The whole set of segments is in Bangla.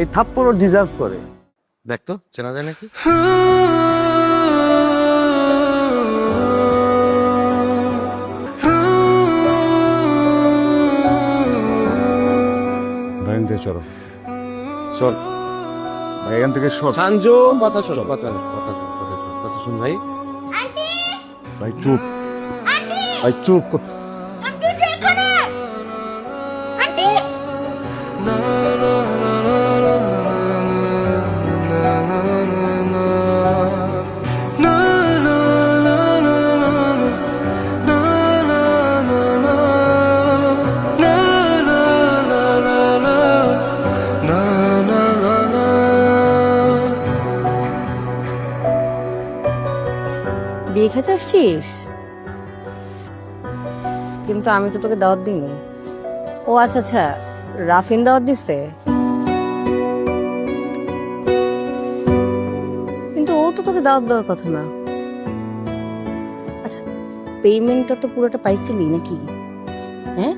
এই থাপ্পড়ও ডিজার্ভ করে। দেখ তো চেনা যায় নাকি? লাইন দিয়ে চলো, চল ভাই, এখান থেকে সর। সানজু কথা শোন, কথা শোন ভাই। ভাই চুপ, ভাই চুপ কর। বিয়ে খেতে আসছিস? কিন্তু আমি তো তোকে দাওয়াত দিইনি। ও আচ্ছা আচ্ছা, রাফিন দাওয়াত দিছে। কিন্তু ও তো তোকে দাওয়াত দেওয়ার কথা না। আচ্ছা, পেমেন্টটা তো পুরোটা পাইছিলি নাকি? হ্যাঁ,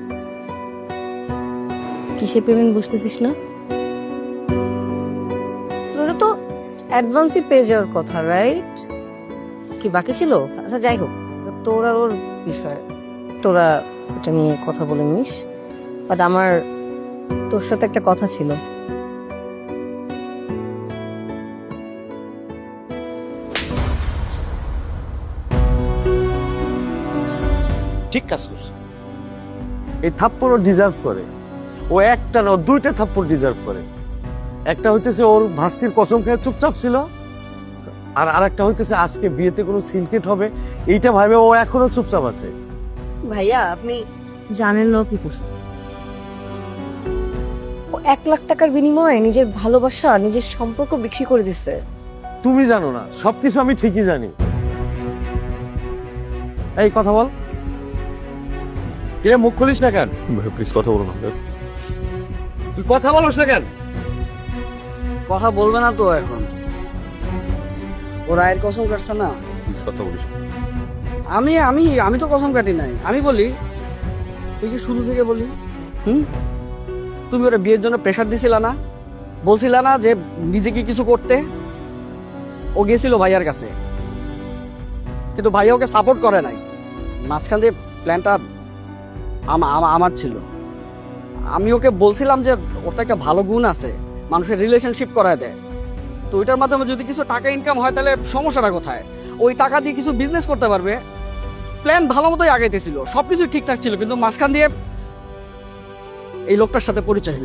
কিসের পেমেন্ট বুঝতেছিস না? ওটা তো অ্যাডভান্সই পেয়ে যাওয়ার কথা, রাইট? কি বাকি ছিল? আচ্ছা যাই হোক, তোর আর ওর বিষয়, তোরা এটা নিয়ে কথা বলে নিস। বাট আমার তোর সাথে একটা কথা ছিল। ঠিক কাজ করছে। এই থাপ্পড়ও ডিজার্ভ করে। ও একটা না, দুইটা থাপ্পড় ডিজার্ভ করে। একটা হইতেছে ওর ভাস্তির কসম খেয়ে চুপচাপ ছিল, আর আরেকটা হইতেছে আজকে বিয়েতে কোনো সিনকেট হবে এইটা ভাবে ও এখনো চুপচাপ আছে। ভাইয়া আপনি জানেন না ও কি করছে? ও 1,00,000 টাকার বিনিময়ে নিজের ভালোবাসা, নিজের সম্পর্ক বিক্রি করে দিচ্ছে। তুমি জানো না, সবকিছু আমি ঠিকই জানি। এই কথা বল। কিরে মুখ খুলিস না কেন? ভাই প্লিজ কথা বলো না। তুই কথা বলিস না কেন? কথা বলবে না তো এখন? ও রায়ের কসম কাটছে না। প্লিজ কথা বলিস না। আমি আমি আমি তো কসম কাটি নাই। আমি বলি, তুই কি শুরু থেকে বলি? তুমি ওরা বিয়ের জন্য প্রেশার দিছিলা না? বলছিলা না যে নিজেকে কিছু করতে? ও গেছিল ভাইয়ার কাছে, কিন্তু ভাইয়া ওকে সাপোর্ট করে নাই। মাঝখান দিয়ে প্ল্যানটা আমার ছিল। আমি ওকে বলছিলাম যে ওর তো একটা ভালো গুণ আছে, মানুষের রিলেশনশিপ করায় দেয়। তো ওইটার মাধ্যমে যদি কিছু টাকা ইনকাম হয় তাহলে সমস্যাটা কোথায়? ওই টাকা দিয়ে কিছু বিজনেস করতে পারবে। প্ল্যান ভালো মতোই আগাইতেছিল, সবকিছু ঠিকঠাক ছিল, কিন্তু মাঝখান দিয়ে এই লোকটার সাথে পরিচয় হলো।